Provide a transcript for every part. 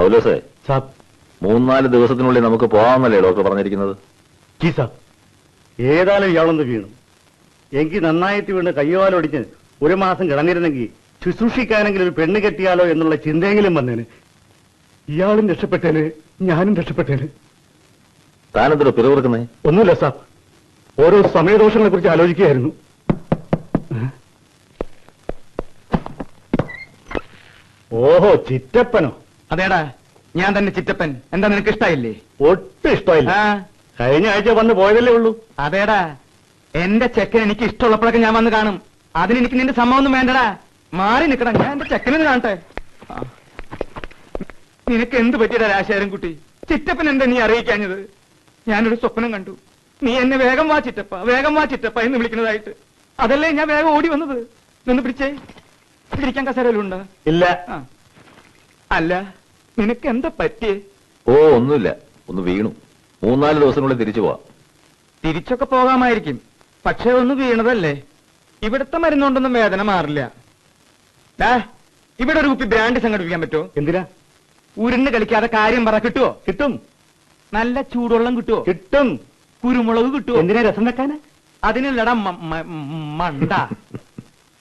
പൗലോസേ, മൂന്നാല് ദിവസത്തിനുള്ളിൽ നമുക്ക് പോകാമെന്നല്ലേ ഡോക്ടർ പറഞ്ഞിരിക്കുന്നത്? ഏതായാലും ഇയാളൊന്ന് വീണു. എനിക്ക് നന്നായിട്ട് വീണ് കയ്യോലൊടിച്ച് 1 മാസം കിടന്നിരുന്നെങ്കിൽ ശുശ്രൂഷിക്കാനെങ്കിലും ഒരു പെണ്ണ് കെട്ടിയാലോ എന്നുള്ള ചിന്തയെങ്കിലും വന്നേന്. ഇയാളും രക്ഷപ്പെട്ടേന്, ഞാനും രക്ഷപ്പെട്ടേന്. താനെന്തോ പിറവിറക്കുന്നേ? ഒന്നുമില്ല സാർ, ഓരോ സമയദോഷങ്ങളെ കുറിച്ച് ആലോചിക്കുകയായിരുന്നു. ഓഹോ, ചിറ്റപ്പനോ? അതേടാ, ഞാൻ തന്നെ ചിറ്റപ്പൻ. എന്താ നിനക്ക് ഇഷ്ടായില്ലേ? ഒട്ടും ഇഷ്ടമായില്ല. കഴിഞ്ഞ ആഴ്ച വന്ന് പോയതല്ലേ ഉള്ളൂ. അതേടാ, എന്റെ ചെക്കൻ എനിക്ക് ഇഷ്ടമുള്ളപ്പോഴൊക്കെ ഞാൻ വന്ന് കാണും. അതിന് എനിക്ക് നിന്റെ സമ്മതമൊന്നും വേണ്ടടാ. മാറി നിൽക്കടാ, ഞാൻ എന്റെ ചെക്കനെന്ന് കാണട്ടെ. നിനക്ക് എന്ത് പറ്റിയടാ രാശേരം കുട്ടി? ചിറ്റപ്പൻ എന്താ നീ അറിയിക്കാഞ്ഞത്? ഞാനൊരു സ്വപ്നം കണ്ടു. നീ എന്നെ വേഗം വാ ചിറ്റപ്പ, വേഗം വാ ചിറ്റപ്പ എന്ന് വിളിക്കുന്നതായിട്ട്. അതല്ലേ ഞാൻ വേഗം ഓടി വന്നത്. നിന്ന് പിടിച്ചേ. പിടിക്കാൻ കസേരയിലുണ്ടോ? ഇല്ല. അല്ല, നിനക്ക് എന്താ പറ്റിയേ? ഓ, ഒന്നുമില്ല, ഒന്ന് വീണു. 3-4 ദിവസത്തിനുള്ളിൽ തിരിച്ചു പോവാം. തിരിച്ചൊക്കെ പോകാമായിരിക്കും, പക്ഷെ ഒന്ന് വീണതല്ലേ. ഇവിടുത്തെ മരുന്നുകൊണ്ടൊന്നും വേദന മാറില്ല. ഇവിടെ ഒരു കുപ്പി ബ്രാൻഡ് സംഘടിപ്പിക്കാൻ പറ്റുമോ? എന്തിനാ? ഉരുണ്ട് കളിക്കാതെ കാര്യം പറ. കിട്ടുമോ? കിട്ടും. നല്ല ചൂടുവെള്ളം കിട്ടുമോ? കിട്ടും. കുരുമുളക് കിട്ടുമോ? എന്തിനാ രസം വെക്കാന്? അതിനുള്ളടാ മണ്ട.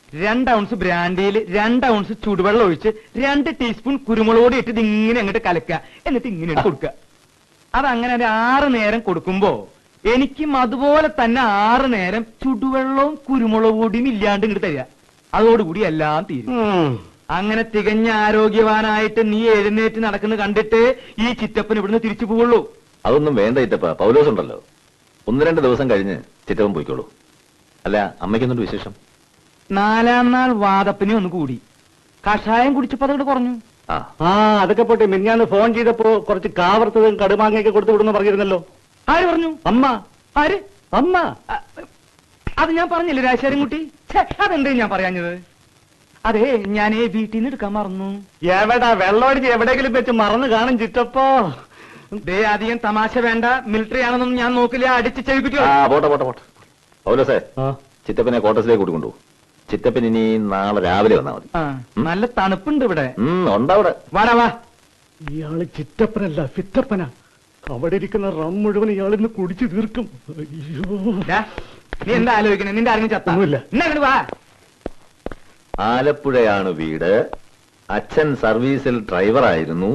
2 ഔൺസ് ബ്രാൻഡിയിൽ 2 ഔൺസ് ചൂടുവെള്ളം ഒഴിച്ച് 2 ടീസ്പൂൺ കുരുമുളക് പൊടി ഇട്ട് ഇങ്ങനെ അങ്ങോട്ട് കലക്കുക. എന്നിട്ട് ഇങ്ങനെ കൊടുക്കുക. അതങ്ങനെ ഒരു 6 നേരം കൊടുക്കുമ്പോ എനിക്കും അതുപോലെ തന്നെ 6 നേരം ചുടുവെള്ളവും കുരുമുളക് പൊടിയും ഇല്ലാണ്ട് ഇങ്ങോട്ട് തരിക. അതോടുകൂടി എല്ലാം തീരും. അങ്ങനെ തികഞ്ഞ ആരോഗ്യവാനായിട്ട് നീ എഴുന്നേറ്റ് നടക്കുന്നത് കണ്ടിട്ട് ഈ ചിറ്റപ്പൻ ഇവിടുന്ന് തിരിച്ചു പോവുള്ളൂ. അതൊന്നും വേണ്ട ചിറ്റപ്പ, പൗലോസ് ഉണ്ടല്ലോ. 1-2 ദിവസം കഴിഞ്ഞ് ചിറ്റപ്പൻ പോയിക്കോളൂ. അല്ല, അമ്മയ്ക്കൊന്നും വിശേഷം? 4-ാം നാൾ വാദപ്പിനെ ഒന്ന് കൂടി. കഷായം കുടിച്ചപ്പോ അതോട് കുറഞ്ഞു. അതൊക്കെ പോട്ടെ. മിനിഞ്ഞാന്ന് ഫോൺ ചെയ്തപ്പോ കുറച്ച് കാവർത്തതും കടുമാങ്ങയൊക്കെ കൊടുത്തു വിടുന്നു പറഞ്ഞിരുന്നല്ലോ. ആര് പറഞ്ഞു? അമ്മ. ആര്? അമ്മ. അത് ഞാൻ പറഞ്ഞില്ലേ രാശാരൻകുട്ടി? അതെന്തേ ഞാൻ പറയാഞ്ഞത്? അതെ, ഞാനേ വീട്ടിൽ നിന്ന് എടുക്കാൻ മറന്നു. എവിടാ? വെള്ളമടിച്ച് എവിടെയെങ്കിലും വെച്ച് മറന്നു കാണും ചിറ്റപ്പോ. ദേ, അധികം തമാശ വേണ്ട. മിലിറ്ററി ആണെന്നൊന്നും ഞാൻ നോക്കില്ല. അടിച്ച് ചെയ്യിപ്പിക്കോ? പോട്ടെ പോട്ടെ പോട്ടെ. പൗലോസേ, ചിറ്റപ്പനെ ക്വാർട്ടേഴ്സിലേക്ക് കൂട്ടിക്കൊണ്ടു. ചിറ്റപ്പൻ ഇനി നാളെ രാവിലെ വന്നാൽ മതി. നല്ല തണുപ്പുണ്ട് ഇവിടെ. ഉണ്ടവിടെ. വാടാ വാ. ഇയാള് ചിറ്റപ്പനല്ല, ഫിറ്റപ്പനാ. അവിടെ ഇരിക്കുന്ന റം മുഴുവൻ ഇയാളിന്ന് കുടിച്ചു തീർക്കും. നീ എന്താ ആലോചിക്കണേ? നിന്റെ ആരെങ്കിലും ചത്താ? വാ. ആലപ്പുഴയാണ് വീട്. അച്ഛൻ സർവീസിൽ ഡ്രൈവറായിരുന്നു.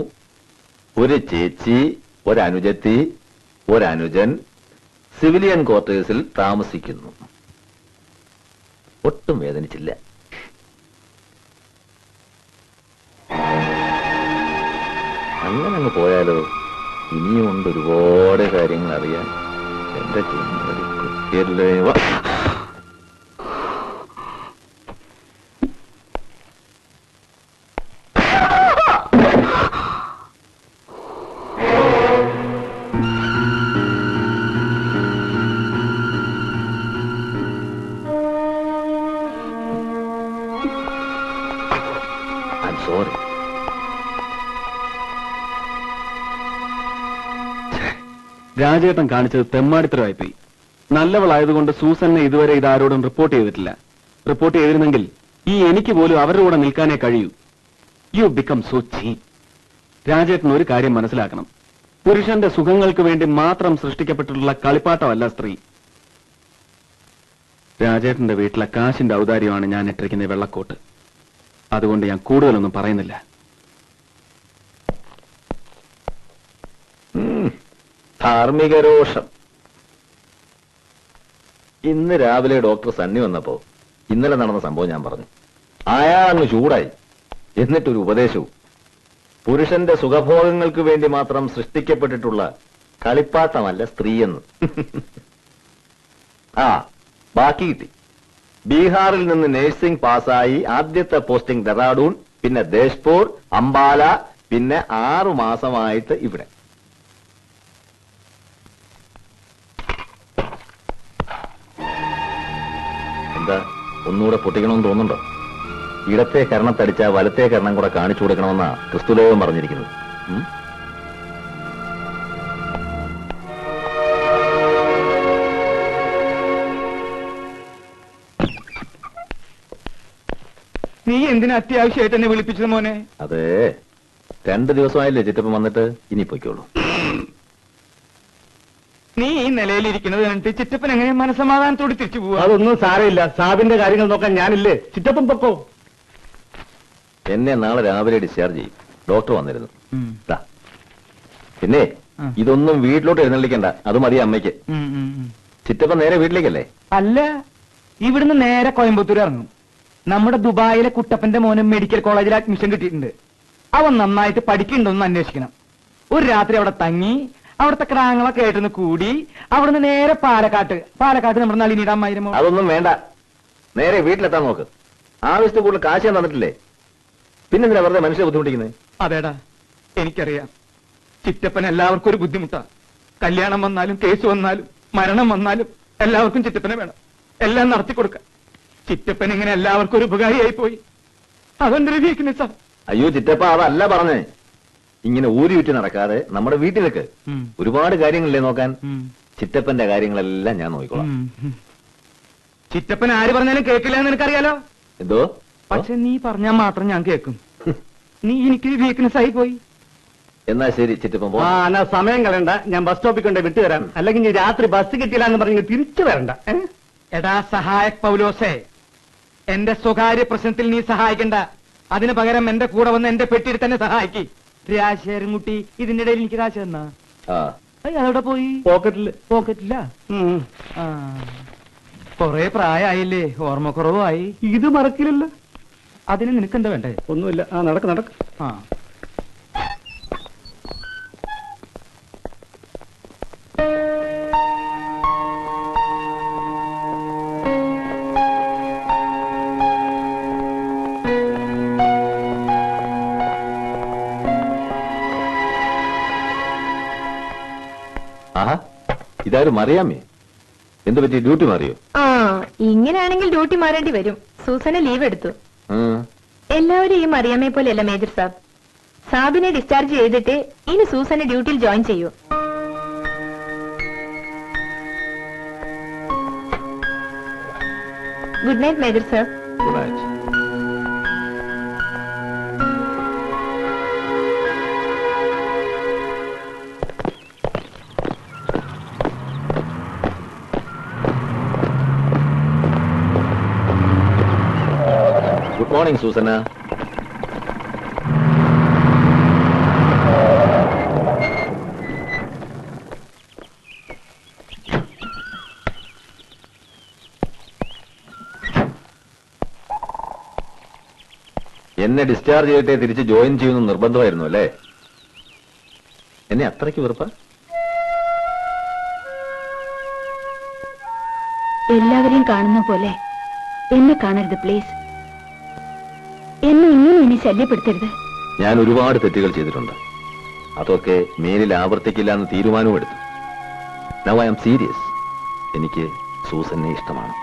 ഒരു ചേച്ചി, ഒരനുജത്തി, ഒരനുജൻ സിവിലിയൻ ക്വാർട്ടേഴ്സിൽ താമസിക്കുന്നു. ഒട്ടും വേദനിച്ചില്ല. അങ്ങനെ അങ്ങ് പോയാലോ? ഇനിയും ഉണ്ട് ഒരുപാട് കാര്യങ്ങൾ അറിയാൻ. എന്റെ കുട്ടിയല്ലേ. സോറി. രാജേട്ടൻ കാണിച്ചത് തെമ്മാടിത്തരമായിപ്പോയി. നല്ലവളായതുകൊണ്ട് സൂസന്നെ ഇതുവരെ ഇതാരോടും റിപ്പോർട്ട് ചെയ്തിട്ടില്ല. റിപ്പോർട്ട് ചെയ്തിരുന്നെങ്കിൽ ഈ എനിക്ക് പോലും അവരുടെ കൂടെ നിൽക്കാനേ കഴിയൂ. യു ബിക്കം സോ ചീപ്പ്. രാജേട്ടൻ ഒരു കാര്യം മനസ്സിലാക്കണം. പുരുഷന്റെ സുഖങ്ങൾക്ക് വേണ്ടി മാത്രം സൃഷ്ടിക്കപ്പെട്ടിട്ടുള്ള കളിപ്പാട്ടമല്ല സ്ത്രീ. രാജേട്ടന്റെ വീട്ടിലെ കാശിന്റെ ഔദാര്യമാണ് ഞാൻ ഇട്ടിരിക്കുന്ന വെള്ളക്കോട്ട്. അതുകൊണ്ട് ഞാൻ കൂടുതലൊന്നും പറയുന്നില്ല. ധാർമ്മിക രോഷം. ഇന്ന് രാവിലെ ഡോക്ടർ സണ്ണി വന്നപ്പോ ഇന്നലെ നടന്ന സംഭവം ഞാൻ പറഞ്ഞു. അയാളങ്ങ് ചൂടായി. എന്നിട്ടൊരു ഉപദേശവും. പുരുഷന്റെ സുഖഭോഗങ്ങൾക്ക് വേണ്ടി മാത്രം സൃഷ്ടിക്കപ്പെട്ടിട്ടുള്ള കളിപ്പാട്ടമല്ല സ്ത്രീയെന്ന്. ബാക്കി കിട്ടി. ബീഹാറിൽ നിന്ന് നഴ്സിംഗ് പാസ്സായി ആദ്യത്തെ പോസ്റ്റിംഗ് ഡെറാഡൂൺ, പിന്നെ ദേശ്പൂർ, അംബാല, പിന്നെ 6 മാസമായിട്ട് ഇവിടെ. എന്താ, ഒന്നുകൂടെ പൊട്ടിക്കണമെന്ന് തോന്നുന്നുണ്ടോ? ഇടത്തെ കരണത്തടിച്ച വലത്തെ കരണം കൂടെ കാണിച്ചു കൊടുക്കണമെന്നാ ക്രിസ്തുലോകം പറഞ്ഞിരിക്കുന്നത്. നീ എന്തിനാ അത്യാവശ്യമായിട്ട് എന്നെ വിളിപ്പിച്ചത് മോനെ? അതെ, 2 ദിവസമായില്ലേ ചിറ്റപ്പം വന്നിട്ട്, ഇനി പൊയ്ക്കോളൂ. നീ ഈ നിലയിലിരിക്കുന്നത് കണ്ടിട്ട് ചിറ്റപ്പൻ എങ്ങനെ മനസമാധാനത്തോട് തിരിച്ചു പോവാ? അതൊന്നും സാരമില്ല, സാബിന്റെ കാര്യങ്ങൾ നോക്കാൻ ഞാനില്ലേ. ചിറ്റപ്പം പൊക്കോ. എന്നെ നാളെ രാവിലെ ഡിസ്ചാർജ് ചെയ്യും. ഡോക്ടർ വന്നിരുന്നു. ഉം. ദാ. പിന്നെ ആ. ഇതൊന്നും വീട്ടിലോട്ട് എഴുന്നള്ളിക്കണ്ട, അത് മതി അമ്മയ്ക്ക്. ചിറ്റപ്പൻ നേരെ വീട്ടിലേക്കല്ലേ? അല്ല, ഇവിടുന്ന് നേരെ കോയമ്പത്തൂർ ഇറങ്ങും. നമ്മുടെ ദുബായിലെ കുട്ടപ്പന്റെ മോനും മെഡിക്കൽ കോളേജിൽ അഡ്മിഷൻ കിട്ടിയിട്ടുണ്ട്. അവൻ നന്നായിട്ട് പഠിക്കണ്ടോന്ന് അന്വേഷിക്കണം. ഒരു രാത്രി അവിടെ തങ്ങി അവിടുത്തെ ക്രാങ്ങളൊക്കെ ആയിട്ടൊന്ന് കൂടി അവിടുന്ന് നേരെ പാലക്കാട്ട് നമ്മുടെ നളിനിയുടെ അമ്മായിരമോ. അതൊന്നും വേണ്ട, നേരെ വീട്ടിലെത്താൻ നോക്ക്. ആവശ്യത്തിൽ കൂടുതൽ കാശ് ഞാൻ തന്നിട്ടില്ലേ, പിന്നെന്തിനാ വെറുതെ മനുഷ്യരെ ബുദ്ധിമുട്ടിക്കുന്നത്? അതേടാ, എനിക്കറിയാം. ചിറ്റപ്പൻ എല്ലാവർക്കും ഒരു ബുദ്ധിമുട്ടാ. കല്യാണം വന്നാലും കേസ് വന്നാലും മരണം വന്നാലും എല്ലാവർക്കും ചിറ്റപ്പനെ വേണം. എല്ലാം നടത്തി കൊടുക്കാം. ചിറ്റപ്പൻ ഇങ്ങനെ എല്ലാവർക്കും ഒരു ഉപകാരിയായി പോയി. അതെന്റെ ഒരു വീക്ക്നെസ്സാ. അയ്യോ ചിറ്റപ്പ, അതല്ല പറഞ്ഞേ. ഇങ്ങനെ ഊരി വിറ്റ് നടക്കാതെ നമ്മുടെ വീട്ടിൽ നിൽക്ക്. ഒരുപാട് കാര്യങ്ങളില്ലേ നോക്കാൻ. ചിറ്റപ്പന്റെ കാര്യങ്ങളെല്ലാം ഞാൻ നോക്കിക്കോളാം. ചിറ്റപ്പൻ ആര് പറഞ്ഞാലും കേൾക്കില്ല എന്ന് എനിക്കറിയാലോ. എന്തോ? പക്ഷെ നീ പറഞ്ഞാൽ മാത്രം ഞാൻ കേൾക്കും. നീ എനിക്ക് വീക്ക്നെസ് ആയി പോയി. എന്നാ ശരി ചിറ്റപ്പൻ പോ. എന്നാ സമയം കളയണ്ട, ഞാൻ ബസ് സ്റ്റോപ്പിൽ കൊണ്ട് വിട്ടുതരാം. അല്ലെങ്കിൽ നീ രാത്രി ബസ് കിട്ടില്ല എന്ന് പറഞ്ഞ് തിരിച്ചു വരണ്ട. എടാ സഹായക് പൗലോസേ, എന്റെ സ്വകാര്യ പ്രശ്നത്തിൽ നീ സഹായിക്കണ്ട. അതിന് പകരം എന്റെ കൂടെ വന്ന് എന്റെ പെട്ടിയിൽ തന്നെ സഹായിക്ക്. രാശേരൻകുട്ടി ഇതിന്റെ ഇടയിൽ എനിക്ക് കാശ് തന്നാ? അതവിടെ പോയി? പോക്കറ്റില്ല. കൊറേ പ്രായമായില്ലേ, ഓർമ്മക്കുറവായി. ഇത് മറക്കില്ലല്ലോ. അതിന് നിനക്കെന്താ വേണ്ടേ? ഒന്നുമില്ല. നടക്ക്. ആഹാ, ഇതാരും അറിയാമേ. എന്ത് പറ്റി, ഡ്യൂട്ടി മാറിയോ? ഇങ്ങനെയാണെങ്കിൽ ഡ്യൂട്ടി മാറേണ്ടി വരും. സൂസനെ ലീവ് എടുത്തു. എല്ലാവരും ഈ മറിയാമ്മയെ പോലെയല്ല മേജർ സാബ്. സാബിനെ ഡിസ്ചാർജ് ചെയ്തിട്ട് ഇനി സൂസനെ ഡ്യൂട്ടിയിൽ ജോയിൻ ചെയ്യൂ. Good night major sahib. Good night. Good morning Susana. എന്നെ ഡിസ്ചാർജ് ചെയ്തിട്ടേ തിരിച്ച് ജോയിൻ ചെയ്യുന്ന നിർബന്ധമായിരുന്നു അല്ലേ? എന്നെ അത്രയ്ക്ക് വെറുപ്പ? എല്ലാവരെയും കാണുന്ന പോലെ എന്നെ കാണരുത് പ്ലീസ്. എന്നെ ഇനി ശല്യപ്പെടുത്തരുത്. ഞാൻ ഒരുപാട് തെറ്റുകൾ ചെയ്തിട്ടുണ്ട്. അതൊക്കെ മേലിൽ ആവർത്തിക്കില്ല എന്ന് തീരുമാനവും എടുത്തു. Now I am serious. എനിക്ക് സൂസനെ ഇഷ്ടമാണ്.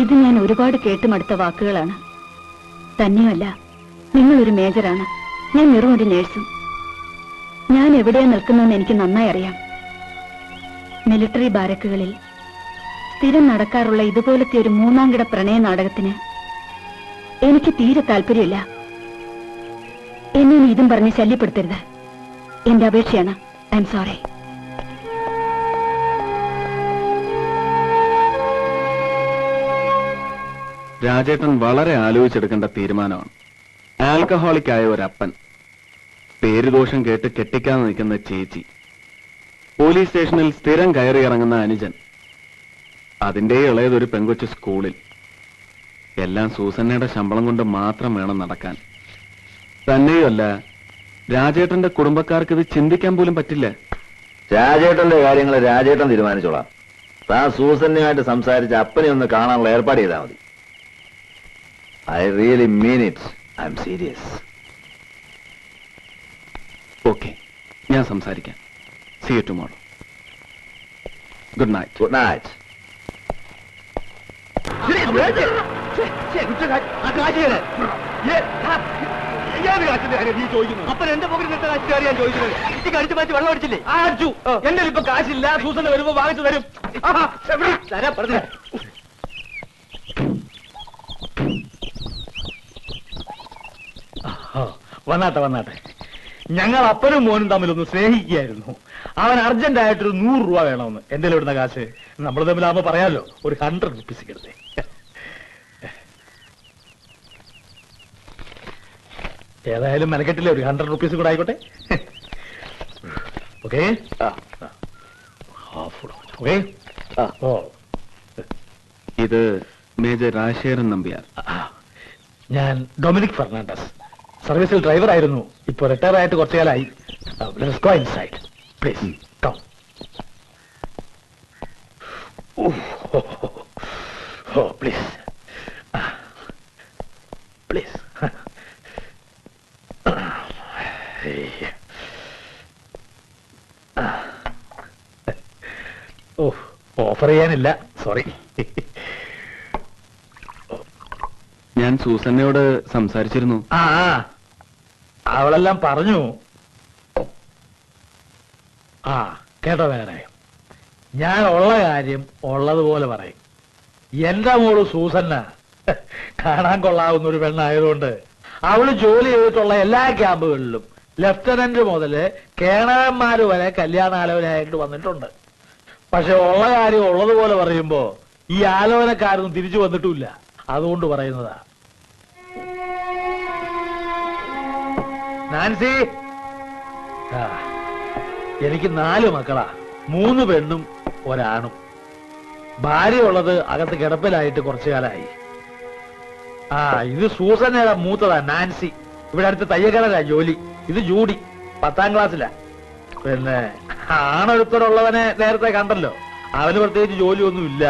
ഇത് ഞാൻ ഒരുപാട് കേട്ടുമടുത്ത വാക്കുകളാണ്. തന്നെയുമല്ല, നിങ്ങളൊരു മേജറാണ്, ഞാൻ വെറും ഒരു നേഴ്സും. ഞാൻ എവിടെയാ നിൽക്കുന്നതെന്ന് എനിക്ക് നന്നായി അറിയാം. മിലിറ്ററി ബാരക്കുകളിൽ സ്ഥിരം നടക്കാറുള്ള ഇതുപോലത്തെ ഒരു 3-ാം കിട പ്രണയ നാടകത്തിന് എനിക്ക് തീരെ താല്പര്യമില്ല. എന്നെ ഇതും പറഞ്ഞ് ശല്യപ്പെടുത്തരുത്. എന്റെ അപേക്ഷയാണ്. I am sorry. രാജേട്ടൻ വളരെ ആലോചിച്ചെടുക്കേണ്ട തീരുമാനമാണ്. ആൽക്കഹോളിക് ആയ ഒരപ്പൻ, പേരുദോഷം കേട്ട് കെട്ടിക്കാതെ നിൽക്കുന്ന ചേച്ചി, പോലീസ് സ്റ്റേഷനിൽ സ്ഥിരം കയറി ഇറങ്ങുന്ന അനുജൻ, അതിന്റെ ഇളയതൊരു പെങ്കൊച്ചു സ്കൂളിൽ. എല്ലാം സൂസന്നയുടെ ശമ്പളം കൊണ്ട് മാത്രം വേണം നടക്കാൻ. തന്നെയുമല്ല, രാജേട്ടന്റെ കുടുംബക്കാർക്ക് ഇത് ചിന്തിക്കാൻ പോലും പറ്റില്ല. രാജേട്ടന്റെ കാര്യങ്ങൾ രാജേട്ടൻ തീരുമാനിച്ചോളാം. താൻ സൂസന്നയുമായിട്ട് സംസാരിച്ച് അപ്പനെ ഒന്ന് കാണാനുള്ള ഏർപ്പാട് ചെയ്താൽ മതി. I really mean it. I M serious. Okay, ഞാൻ സംസാരിക്കാം. See you tomorrow. Good night. Good night. അപ്പൻ എന്റെ പോക്കറ്റിൽ നിന്ന കാശ് കയറിയാൻ ചോദിക്കുന്നത്. എനിക്ക് കടിച്ചു മാറ്റി വെള്ളം അടിച്ചില്ലേ? എന്റെ ഇപ്പൊ കാശില്ല. സൂസന വരുമ്പോ വാങ്ങിച്ചു തരും. തരാ പറഞ്ഞു. വന്നാട്ടെ വന്നാട്ടെ. ഞങ്ങൾ അപ്പനും മോനും തമ്മിലൊന്ന് സ്നേഹിക്കുകയായിരുന്നു. അവൻ അർജന്റ് ആയിട്ടൊരു 100 രൂപ വേണമെന്ന്. എന്തെങ്കിലും ഇടുന്ന കാശ് നമ്മൾ തമ്മിലാകുമ്പോ പറയാമല്ലോ, ഒരു 100 റുപ്പീസ് കിടത്തേ. ഏതായാലും മെനക്കെട്ടില്ലേ, ഒരു 100 റുപ്പീസ് കൂടെ ആയിക്കോട്ടെ. Okay okay. ഓ, ഇത് മേജർ രാജശേഖരൻ നമ്പ്യാർ. ഞാൻ ഡൊമിനിക് ഫെർണാണ്ടസ്. സർവീസിൽ ഡ്രൈവർ ആയിരുന്നു. ഇപ്പൊ റിട്ടയർ ആയിട്ട് കുറച്ചു കാലമായി. Let's go inside, please. Come. Oh, please. Please. Offer ചെയ്യാനില്ല, സോറി. ഞാൻ സൂസന്നയോട് സംസാരിച്ചിരുന്നു. ആ, അവളെല്ലാം പറഞ്ഞു. ആ, കേട്ടോ വേറെ, ഞാൻ ഉള്ള കാര്യം ഉള്ളതുപോലെ പറയും. എന്റെ മോള് സൂസന്ന കാണാൻ കൊള്ളാവുന്ന ഒരു പെണ്ണായതുകൊണ്ട് അവള് ജോലി ചെയ്തിട്ടുള്ള എല്ലാ ക്യാമ്പുകളിലും ലെഫ്റ്റനന്റ് മുതല് കേണലന്മാര് വരെ കല്യാണാലോചനയായിട്ട് വന്നിട്ടുണ്ട്. പക്ഷെ ഉള്ള കാര്യം ഉള്ളതുപോലെ പറയുമ്പോ ഈ ആലോചനക്കാരൊന്നും തിരിച്ചു വന്നിട്ടുമില്ല. അതുകൊണ്ട് പറയുന്നതാ. നാൻസി, എനിക്ക് 4 മക്കളാ, 3 പെണ്ണും ഒരാണും. ഭാര്യ ഉള്ളത് അകത്ത് കിടപ്പിലായിട്ട് കുറച്ചു കാലമായി. ഇത് സൂസന്നയുടെ മൂത്തതാ, നാൻസി. ഇവിടെ അടുത്ത് തയ്യക്കടലാ ജോലി. ഇത് ജൂഡി, 10ാം ക്ലാസ്സിലാ. പിന്നെ ആണൊരുത്തരുള്ളവനെ നേരത്തെ കണ്ടല്ലോ, അവന് പ്രത്യേകിച്ച് ജോലിയൊന്നുമില്ല.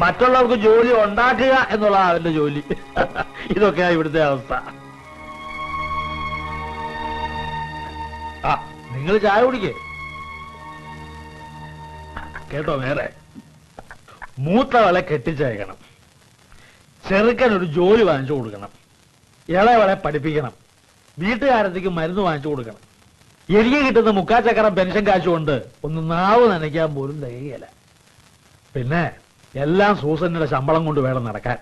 മറ്റുള്ളവർക്ക് ജോലി ഉണ്ടാക്കുക എന്നുള്ള അവന്റെ ജോലി. ഇതൊക്കെയാ ഇവിടുത്തെ അവസ്ഥ. നിങ്ങൾ ചായ കുടിക്കേ. കേട്ടോ വേറെ, മൂത്തവളെ കെട്ടിച്ചയക്കണം, ചെറുക്കൻ ഒരു ജോലി വാങ്ങിച്ചു കൊടുക്കണം, ഇളയവളെ പഠിപ്പിക്കണം, വീട്ടുകാരത്തേക്ക് മരുന്ന് വാങ്ങിച്ചു കൊടുക്കണം. എനിക്ക് കിട്ടുന്ന 3/4 ചക്രം പെൻഷൻ കാശുകൊണ്ട് ഒന്ന് നാവ് നനയ്ക്കാൻ പോലും തികയില്ല. പിന്നെ എല്ലാം സൂസന്നയുടെ ശമ്പളം കൊണ്ട് വേണം നടക്കാൻ.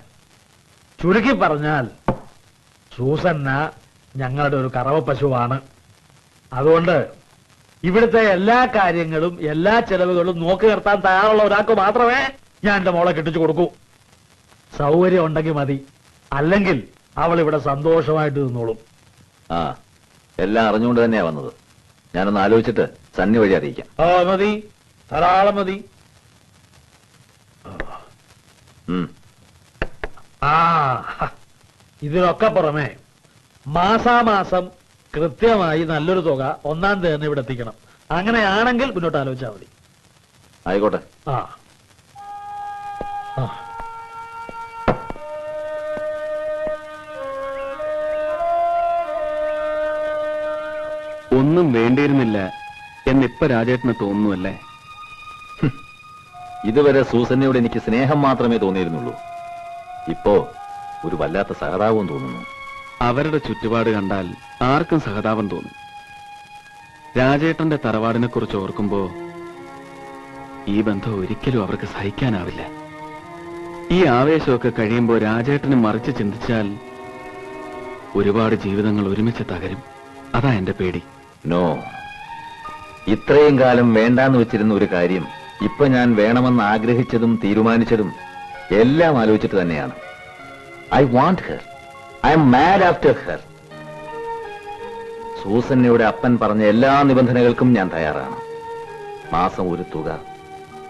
ചുരുക്കി പറഞ്ഞാൽ സൂസന്ന ഞങ്ങളുടെ ഒരു കറവ പശുവാണ്. അതുകൊണ്ട് ഇവിടുത്തെ എല്ലാ കാര്യങ്ങളും എല്ലാ ചെലവുകളും നോക്കി നിർത്താൻ തയ്യാറുള്ള ഒരാൾക്ക് മാത്രമേ ഞാൻ എന്റെ മോളെ കെട്ടിച്ചു കൊടുക്കൂ. സൗകര്യം ഉണ്ടെങ്കിൽ മതി, അല്ലെങ്കിൽ അവൾ ഇവിടെ സന്തോഷമായിട്ട് നിന്നോളും. എല്ലാം അറിഞ്ഞുകൊണ്ട് തന്നെയാ വന്നത്. ഞാനൊന്ന് ആലോചിച്ചിട്ട് സണ്ണി വഴി അറിയിക്കാം. മതി, ധാരാളം മതി. ഇതിനൊക്കെ പുറമെ മാസാമാസം കൃത്യമായി നല്ലൊരു തുക 1-ാം തീയതി തന്നെ ഇവിടെ എത്തിക്കണം. അങ്ങനെയാണെങ്കിൽ മുന്നോട്ട് ആലോചിച്ചാൽ മതി. ആയിക്കോട്ടെ. ഒന്നും വേണ്ടിയിരുന്നില്ല എന്നിപ്പ രാജേട്ടന് തോന്നുന്നുവല്ലേ? ഇതുവരെ സൂസന്നയോട് എനിക്ക് സ്നേഹം മാത്രമേ തോന്നിയിരുന്നുള്ളൂ. ഇപ്പോ ഒരു വല്ലാത്ത സഹതാപവും തോന്നുന്നു. അവരുടെ ചുറ്റുപാട് കണ്ടാൽ ആർക്കും സഹതാപം തോന്നും. രാജേട്ടന്റെ തറവാടിനെ കുറിച്ച് ഓർക്കുമ്പോ ഈ ബന്ധം ഒരിക്കലും അവർക്ക് സഹിക്കാനാവില്ല. ഈ ആവേശമൊക്കെ കഴിയുമ്പോ രാജേട്ടന് മറിച്ച് ചിന്തിച്ചാൽ ഒരുപാട് ജീവിതങ്ങൾ ഒരുമിച്ച് തകരും. അതാ എന്റെ പേടി. നോ, ഇത്രയും കാലം വേണ്ടാന്ന് വെച്ചിരുന്ന ഒരു കാര്യം ഇപ്പൊ ഞാൻ വേണമെന്ന് ആഗ്രഹിച്ചതും തീരുമാനിച്ചതും എല്ലാം ആലോചിച്ചിട്ട് തന്നെയാണ്. I want her. I am mad after her. സൂസന്നയുടെ അപ്പൻ പറഞ്ഞ എല്ലാ നിബന്ധനകൾക്കും ഞാൻ തയ്യാറാണ്. മാസം ഒരു തുക,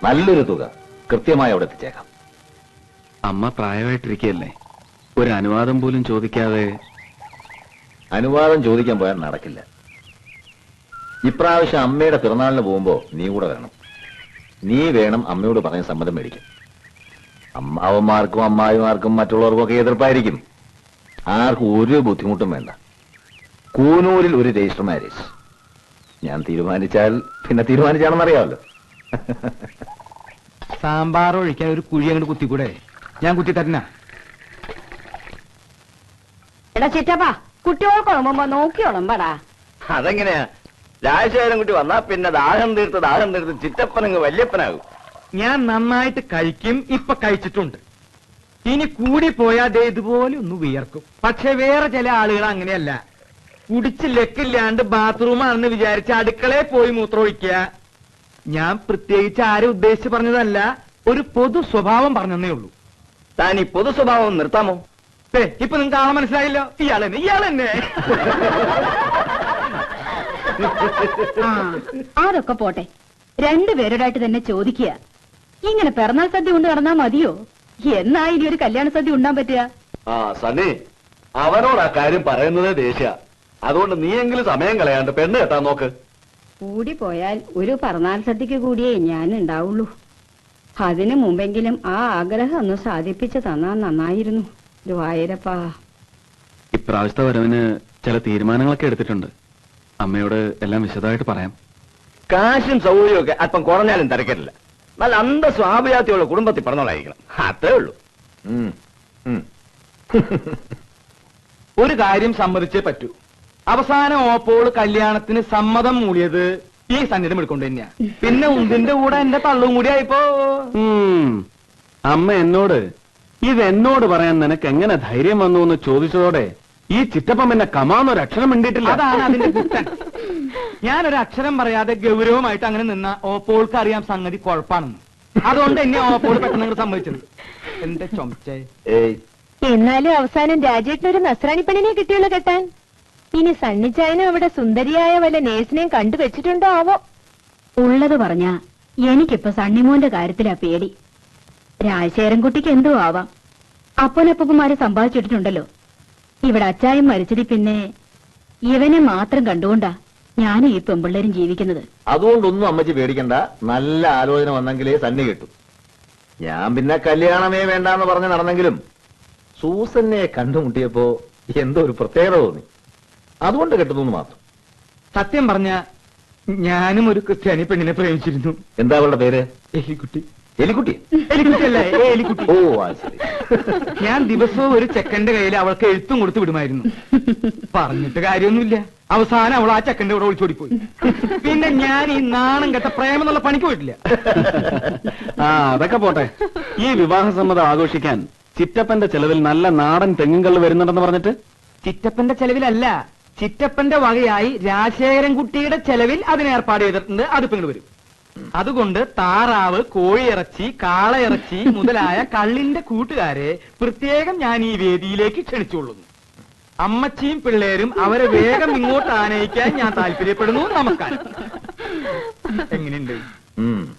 നല്ലൊരു തുക കൃത്യമായി അവിടെ എത്തിച്ചേക്കാം. അമ്മ പ്രായമായിട്ടിരിക്കുകയല്ലേ, ഒരു അനുവാദം പോലും ചോദിക്കാതെ? അനുവാദം ചോദിക്കാൻ പോയാൽ നടക്കില്ല. ഇപ്രാവശ്യം അമ്മയുടെ പിറന്നാളിന് പോകുമ്പോ നീ കൂടെ വേണം. നീ വേണം അമ്മയോട് പറഞ്ഞ സമ്മതം മേടിക്കും. അമ്മാവന്മാർക്കും അമ്മായിമാർക്കും മറ്റുള്ളവർക്കും ഒക്കെ എതിർപ്പായിരിക്കും. ആർക്കും ഒരു ബുദ്ധിമുട്ടും വേണ്ട. കൂനൂരിൽ ഒരു രജിസ്റ്റർ മാരേജ്. ഞാൻ തീരുമാനിച്ചാൽ പിന്നെ തീരുമാനിച്ചാണെന്നറിയാമല്ലോ. സാമ്പാർ ഒഴിക്കാൻ ഒരു കുഴി അങ്ങോട്ട് കുത്തിക്കൂടെ? ഞാൻ കുത്തി തരണ. എടാ ചിറ്റപ്പാ, കുട്ടികൾക്കുളമ്പോ നോക്കിയോളമ്പടാ. അതെങ്ങനെയാ? രാജശേഖരൻ കുട്ടി വന്നാ പിന്നെ ദാഹം തീർത്ത് ചിറ്റപ്പനങ്ങ് വല്യപ്പനാകും. ഞാൻ നന്നായിട്ട് കഴിക്കും, ഇപ്പൊ കഴിച്ചിട്ടുണ്ട്. ഇനി കൂടി പോയാൽ ദേ ഇതുപോലെ ഒന്ന് വിയർക്കും. പക്ഷെ വേറെ ചില ആളുകൾ അങ്ങനെയല്ല. കുടിച്ച് ലെക്കില്ലാണ്ട് ബാത്റൂമാണെന്ന് വിചാരിച്ച് അടുക്കളയിൽ പോയി മൂത്രമൊഴിക്കുക. ഞാൻ പ്രത്യേകിച്ച് ആരും ഉദ്ദേശിച്ച് പറഞ്ഞതല്ല, ഒരു പൊതു സ്വഭാവം പറഞ്ഞതേ ഉള്ളൂ. താൻ ഈ പൊതു സ്വഭാവം നിർത്താമോ? ഇപ്പൊ നിങ്ങൾക്ക് ആളെ മനസ്സിലായില്ലോ, ഇയാളെന്നെ. അതൊക്കെ പോട്ടെ, രണ്ടുപേരോടായിട്ട് തന്നെ ചോദിക്കുക, ഇങ്ങനെ പിറന്നാൾ സദ്യ കൊണ്ട് നടന്നാ മതിയോ? എന്നാ ഇനി ഒരു കല്യാണ സദ്യ ഉണ്ടാൻ പറ്റുക? ആ സണ്ണി, അവനോട് ആ കാര്യം പറയുന്നതേ ദേഷ്യ. അതുകൊണ്ട് നീയെങ്കിലും സമയം കളയാണ്ട് പെണ്ണ് കെട്ടാൻ നോക്ക്. കൂടി പോയാൽ ഒരു പിറന്നാൾ സദ്യക്ക് കൂടിയേ ഞാൻ ഉണ്ടാവുള്ളൂ. അതിനു മുമ്പെങ്കിലും ആ ആഗ്രഹം ഒന്ന് സാധിപ്പിച്ചു തന്നാ നന്നായിരുന്നു. ഗുരുവായൂരപ്പാ. ഇപ്രാവശ്യത്തെ വരവിന് ചില തീരുമാനങ്ങളൊക്കെ എടുത്തിട്ടുണ്ട്. അമ്മയോട് എല്ലാം വിശദമായിട്ട് പറയാം. കാശും സൗകര്യവും ഒക്കെ അല്പം കുറഞ്ഞാലും തിരക്കില്ല. നല്ല അന്തസ്വാഭിജാത്യമുള്ള കുടുംബത്തിൽ പറഞ്ഞോളായിരിക്കണം, അത്രേ ഉള്ളൂ. ഒരു കാര്യം സമ്മതിച്ചേ പറ്റൂ. അവസാനം ഓപ്പോൾ കല്യാണത്തിന് സമ്മതം മൂടിയത് ഈ സന്നിധം എടുക്കൊണ്ട് തന്നെയാ. പിന്നെ ഉന്തിന്റെ കൂടെ എന്റെ തള്ളും കൂടി ആയിപ്പോ. അമ്മ എന്നോട് ഇതെന്നോട് പറയാൻ നിനക്ക് എങ്ങനെ ധൈര്യം വന്നു എന്ന് ചോദിച്ചതോടെ ഈ ചിറ്റപ്പം എന്നെ കമാന്നൊരക്ഷരം മിണ്ടിയിട്ടില്ല. അതാണ് അതിന്റെ കുറ്റം. ഞാനൊരു അക്ഷരം പറയാതെ ഗൗരവമായിട്ട് അങ്ങനെ നിന്ന ഓപ്പോൾക്ക് അറിയാം സംഗതി കുഴപ്പാണെന്ന്. അതുകൊണ്ട് എന്നെ ഓപ്പോൾ പെട്ടെന്ന് സംഭവിച്ചത്. എന്റെ ചൊമച്ചേ. എന്നാലും അവസാനം രാജേട്ടനൊരു നസ്രാണി പെണ്ണിനെ കിട്ടിയുള്ള കെട്ടാൻ. ഇനി സണ്ണിച്ചായനും അവിടെ സുന്ദരിയായ വല്ല നേഴ്സിനെയും കണ്ടുവച്ചിട്ടുണ്ടോ ആവോ? ഉള്ളത് പറഞ്ഞ എനിക്കിപ്പോ സണ്ണിമോന്റെ കാര്യത്തിലാ പേടി. രാജശേഖരൻകുട്ടിക്ക് എന്തോ ആവാം, അപ്പനപ്പന്മാരെ സമ്പാദിച്ചിട്ടുണ്ടല്ലോ. ഇവിടെ അച്ചായം മരിച്ചതി പിന്നെ ഇവനെ മാത്രം കണ്ടുകൊണ്ടാ ഞാനും ഈ പെമ്പിള്ളേരും ജീവിക്കുന്നത്. അതുകൊണ്ടൊന്നും അമ്മച്ചി പേടിക്കണ്ട. നല്ല ആലോചന വന്നെങ്കിലേ സന്നി കിട്ടും. ഞാൻ പിന്നെ കല്യാണമേ വേണ്ടാന്ന് പറഞ്ഞ് നടന്നെങ്കിലും സൂസന്നെ കണ്ടുമുട്ടിയപ്പോ എന്തോ ഒരു പ്രത്യേകത തോന്നി. അതുകൊണ്ട് കെട്ടുന്നു മാത്രം. സത്യം പറഞ്ഞ ഞാനും ഒരു ക്രിസ്ത്യാനി പെണ്ണിനെ പ്രേമിച്ചിരുന്നു. എന്താ അവളുടെ പേര്? എലിക്കുട്ടി. എലിക്കുട്ടി? എലിക്കുട്ടിയല്ല, എലിക്കുട്ടി. ഓ ശരി. ഞാൻ ദിവസവും ഒരു ചെക്കന്റെ കയ്യിൽ അവൾക്ക് എഴുത്തും കൊടുത്ത് വിടുമായിരുന്നു. പറഞ്ഞിട്ട് കാര്യമൊന്നുമില്ല. അവസാനം അവൾ ആ ചെക്കന്റെ കൂടെ ഒളിച്ചോടിപ്പോയി. പിന്നെ ഞാൻ ഈ നാണം കെട്ട പ്രേമം എന്നുള്ള പണിക്ക് പോയിട്ടില്ല. അതൊക്കെ പോട്ടെ. ഈ വിവാഹ സമ്മതം ആഘോഷിക്കാൻ ചിറ്റപ്പന്റെ ചെലവിൽ നല്ല നാടൻ തെങ്ങുകള്ള് വരുന്നുണ്ടെന്ന് പറഞ്ഞിട്ട്. ചിറ്റപ്പന്റെ ചെലവിലല്ല, ചിറ്റപ്പന്റെ വകയായി രാജശേഖരൻകുട്ടിയുടെ ചെലവിൽ അതിന് ഏർപ്പാട് ചെയ്തിട്ടുണ്ട്. അതിപ്പോ ഇങ്ങോട്ട് വരും. അതുകൊണ്ട് താറാവ്, കോഴിയിറച്ചി, കാളയിറച്ചി മുതലായ കള്ളിന്റെ കൂട്ടുകാരെ പ്രത്യേകം ഞാൻ ഈ വേദിയിലേക്ക് ക്ഷണിച്ചുകൊള്ളുന്നു. അമ്മച്ചിയും പിള്ളേരും അവരെ വേഗം ഇങ്ങോട്ട് ആനയിക്കാൻ ഞാൻ താല്പര്യപ്പെടുന്നു. നമസ്കാരം. എങ്ങനെയുണ്ട്?